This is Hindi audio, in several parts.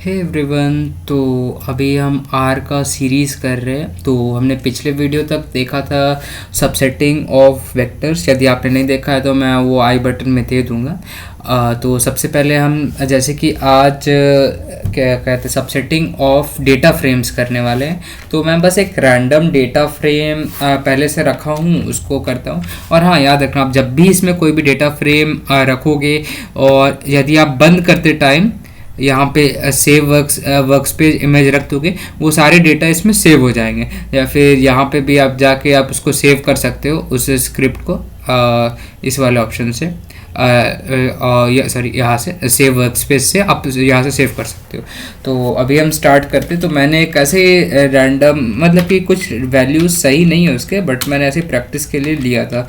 Hey everyone. तो अभी हम आर का सीरीज़ कर रहे हैं। तो हमने पिछले वीडियो तक देखा था सबसेटिंग ऑफ वेक्टर्स। यदि आपने नहीं देखा है तो मैं वो आई बटन में दे दूँगा। तो सबसे पहले हम जैसे कि आज क्या कहते हैं सबसेटिंग ऑफ डेटा फ्रेम्स करने वाले हैं। तो मैं बस एक रैंडम डेटा फ्रेम पहले से रखा हूँ उसको करता हूँ। और हाँ, याद रखना आप जब भी इसमें कोई भी डेटा फ्रेम रखोगे और यदि आप बंद करते टाइम यहाँ पे सेव वर्क्स पे इमेज रख दोगे, वो सारे डेटा इसमें सेव हो जाएंगे। या फिर यहाँ पे भी आप जाके आप उसको सेव कर सकते हो उस स्क्रिप्ट को इस वाले ऑप्शन से सॉरी यहाँ से सेव वर्क स्पेस से आप यहाँ से सेव कर सकते हो। तो अभी हम स्टार्ट करते। तो मैंने एक ऐसे रैंडम मतलब कि कुछ वैल्यूज सही नहीं है उसके, बट मैंने ऐसे प्रैक्टिस के लिए लिया था।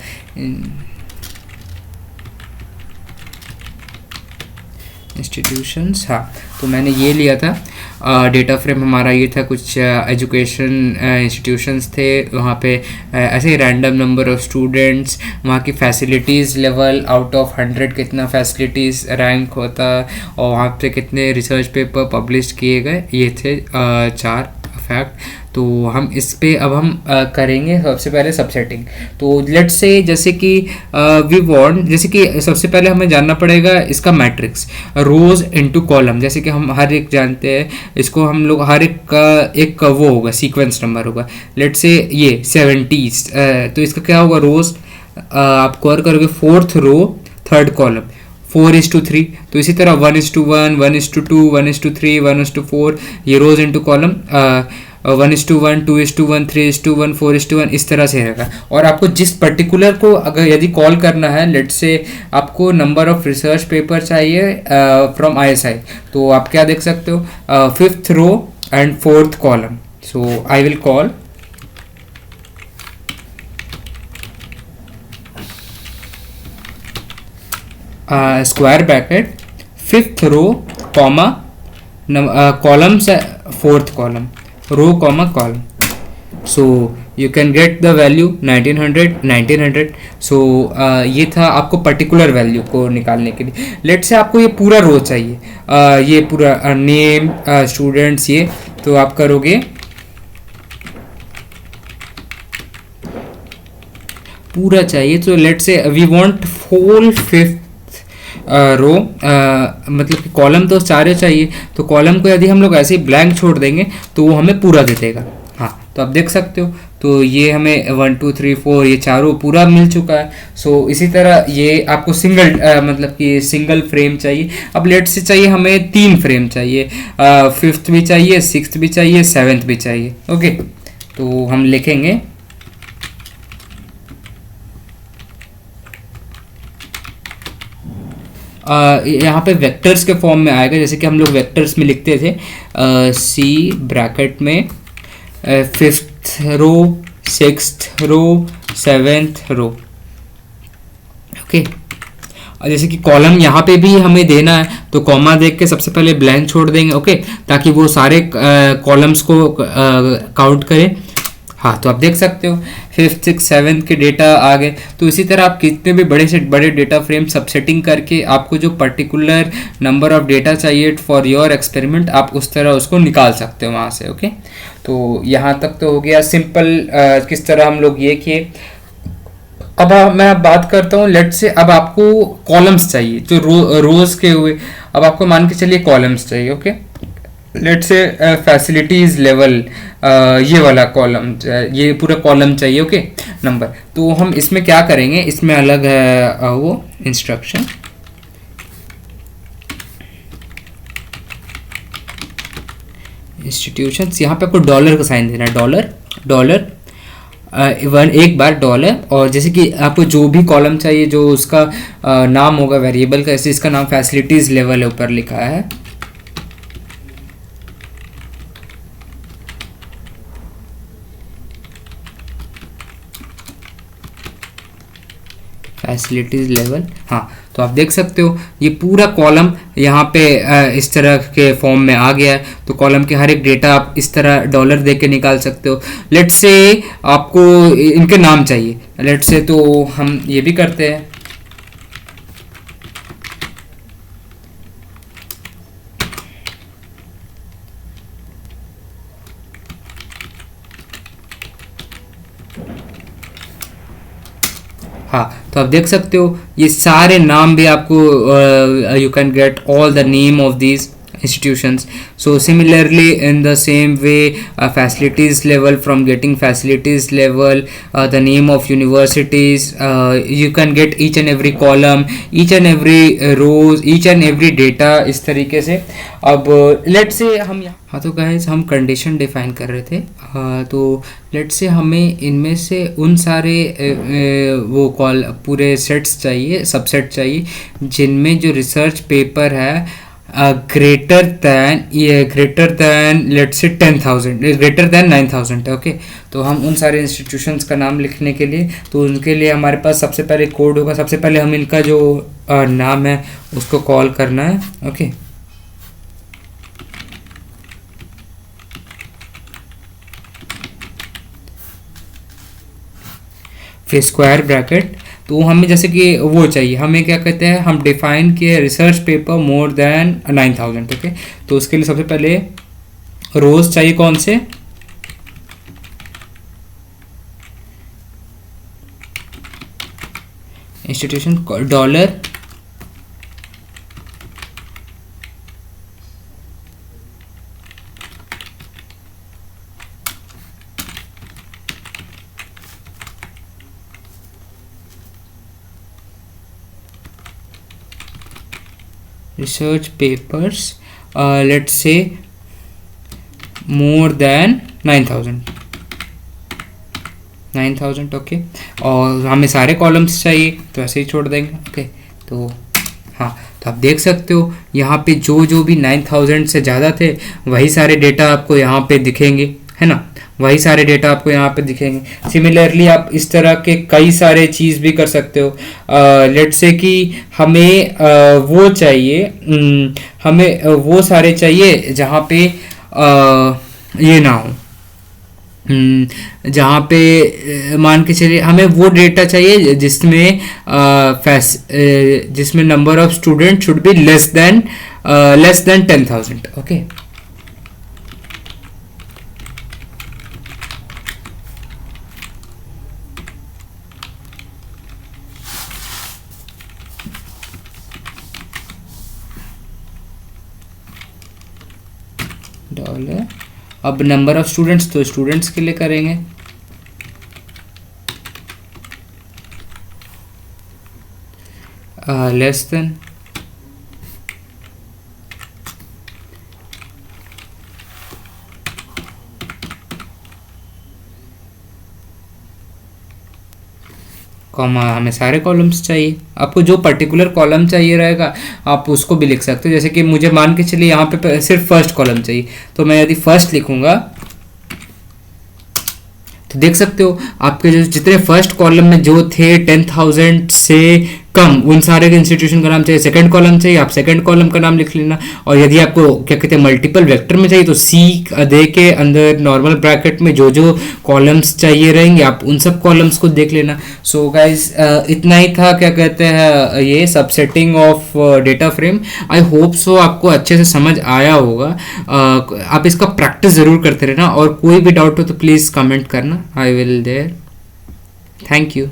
इंस्टीट्यूशंस, हाँ, तो मैंने ये लिया था। डेटा फ्रेम हमारा ये था, कुछ एजुकेशन इंस्टीट्यूशंस थे वहाँ पे। ऐसे रैंडम नंबर ऑफ स्टूडेंट्स, वहाँ की फैसिलिटीज़ लेवल आउट ऑफ 100 कितना फैसिलिटीज़ रैंक होता, और वहाँ पे कितने रिसर्च पेपर पब्लिश किए गए, ये थे 4 फैक्ट। तो हम इस पे अब हम करेंगे सबसे पहले सबसेटिंग। तो लेट्स से जैसे कि वी वांट, जैसे कि सबसे पहले हमें जानना पड़ेगा इसका मैट्रिक्स रोज इनटू कॉलम। जैसे कि हम हर एक जानते हैं इसको, हम लोग हर एक का एक वो होगा सीक्वेंस नंबर होगा। लेट्स से ये 70, तो इसका क्या होगा रोज आप कवर करोगे 4th रो 3rd कॉलम 4:3। तो इसी तरह 1:1, 1:2, 1:3, 1:4, ये रोज इनटू कॉलम 1:1, 2:1, 3:1, 4:1, इस तरह से रहेगा। और आपको जिस पर्टिकुलर को अगर यदि कॉल करना है, लेट्स से आपको नंबर ऑफ रिसर्च पेपर चाहिए फ्रॉम ISI, तो आप क्या देख सकते हो 5th row and 4th column. So I will call square bracket 5th row comma column से 4th column, row comma column. So you can get the value 1900। सो ये था आपको पर्टिकुलर वैल्यू को निकालने के लिए। लेट से आपको ये पूरा रो चाहिए, ये पूरा नेम स्टूडेंट्स, ये तो आप करोगे पूरा चाहिए। तो लेट से वी वांट होल 5th रो, मतलब कि कॉलम तो सारे चाहिए। तो कॉलम को यदि हम लोग ऐसे ही ब्लैंक छोड़ देंगे तो वो हमें पूरा दे देगा। हाँ, तो आप देख सकते हो। तो ये हमें 1 2 3 4 ये चारों पूरा मिल चुका है। सो इसी तरह ये आपको सिंगल मतलब कि सिंगल फ्रेम चाहिए। अब लेट से चाहिए हमें 3 फ्रेम चाहिए, 5th भी चाहिए, 6th भी चाहिए, 7th भी चाहिए। ओके, तो हम लिखेंगे यहाँ पे वेक्टर्स के फॉर्म में आएगा, जैसे कि हम लोग वेक्टर्स में लिखते थे C ब्रैकेट में 5th रो, 6th रो, 7th रो। ओके, और जैसे कि कॉलम यहाँ पे भी हमें देना है तो कॉमा देख के सबसे पहले ब्लैंक छोड़ देंगे। ओके, ताकि वो सारे कॉलम्स को काउंट करें। हाँ, तो आप देख सकते हो 5th 6th 7th के डेटा आ गए। तो इसी तरह आप कितने भी बड़े से बड़े डेटा फ्रेम सबसेटिंग करके आपको जो पर्टिकुलर नंबर ऑफ डेटा चाहिए फॉर योर एक्सपेरिमेंट, आप उस तरह उसको निकाल सकते हो वहाँ से। ओके, तो यहाँ तक तो हो गया सिंपल किस तरह हम लोग ये किए। अब मैं बात करता हूँ, लेट से अब आपको कॉलम्स चाहिए जो रोज के हुए। अब आपको मान के चलिए कॉलम्स चाहिए। ओके, लेट से फैसिलिटीज लेवल ये वाला कॉलम, ये पूरा कॉलम चाहिए। Okay, number. तो हम इसमें क्या करेंगे, इसमें अलग है वो इंस्ट्रक्शन। इंस्टीट्यूशंस, यहाँ पे आपको डॉलर का साइन देना है, डॉलर एक बार डॉलर। और जैसे कि आपको जो भी कॉलम चाहिए जो उसका नाम होगा वेरिएबल का, ऐसे इसका नाम फैसिलिटीज लेवल ऊपर लिखा है। फैसिलिटीज लेवल, हाँ। तो आप देख सकते हो ये पूरा कॉलम यहाँ पे इस तरह के फॉर्म में आ गया है। तो कॉलम के हर एक डेटा आप इस तरह डॉलर दे के निकाल सकते हो। लेट से आपको इनके नाम चाहिए, लेट से तो हम ये भी करते हैं। तो आप देख सकते हो ये सारे नाम भी आपको, you can get all the name of these institutions. So similarly in the same way, facilities level, from getting facilities level, the name of universities, you can get each and every column, each and every rows, each and every data इस तरीके से. अब लेट्स से हम हाँ, तो गाइस हम कंडीशन डिफाइन कर रहे थे. तो लेट्स से हमें इनमें से उन सारे वो कॉल पूरे सेट्स चाहिए, सबसेट चाहिए, जिनमें जो रिसर्च पेपर है greater than let's say 10,000, greater than 9,000. Okay, तो हम उन सारे इंस्टीट्यूशंस का नाम लिखने के लिए, तो उनके लिए हमारे पास सबसे पहले कोड होगा. सबसे पहले हम इनका जो नाम है उसको कॉल करना है. ओके, फिर स्क्वायर ब्रैकेट. तो हमें जैसे कि वो चाहिए, हमें क्या कहते हैं, हम डिफाइन किए research paper more than 9,000. Okay, तो उसके लिए सबसे पहले रोज चाहिए, कौन से, institution dollar research papers, let's say more than 9,000. Okay, और हमें सारे कॉलम्स चाहिए तो ऐसे ही छोड़ देंगे. ओके, तो हाँ, तो आप देख सकते हो यहाँ पे जो भी 9,000 से ज़्यादा थे वही सारे डेटा आपको यहाँ पे दिखेंगे, है ना, वही सारे डेटा आपको यहाँ पे दिखेंगे. सिमिलरली आप इस तरह के कई सारे चीज़ भी कर सकते हो. लेट्स से कि हमें वो चाहिए, हमें वो सारे चाहिए जहाँ पे ये ना हो, जहाँ पे मान के चलिए हमें वो डेटा चाहिए जिसमें number of student should be less than 10,000. Okay, dollar. अब नंबर ऑफ स्टूडेंट्स, तो स्टूडेंट्स के लिए करेंगे लेस देन, कॉमा. हमें सारे कॉलम्स चाहिए, आपको जो पर्टिकुलर कॉलम चाहिए रहेगा आप उसको भी लिख सकते हो. जैसे कि मुझे मान के चलिए यहाँ पे सिर्फ फर्स्ट कॉलम चाहिए, तो मैं यदि फर्स्ट लिखूंगा तो देख सकते हो आपके जो जितने फर्स्ट कॉलम में जो थे 10,000 से कम, उन सारे के इंस्टीट्यूशन का नाम चाहिए. सेकंड कॉलम चाहिए, आप सेकंड कॉलम का नाम लिख लेना. और यदि आपको क्या कहते हैं मल्टीपल वेक्टर में चाहिए तो सी दे के अंदर नॉर्मल ब्रैकेट में जो कॉलम्स चाहिए रहेंगे आप उन सब कॉलम्स को देख लेना. सो गाइज इतना ही था, क्या कहते हैं, ये subsetting of data frame. I hope so आपको अच्छे से समझ आया होगा. आप इसका प्रैक्टिस ज़रूर करते रहना, और कोई भी डाउट हो तो प्लीज़ कमेंट करना. I will there. Thank you.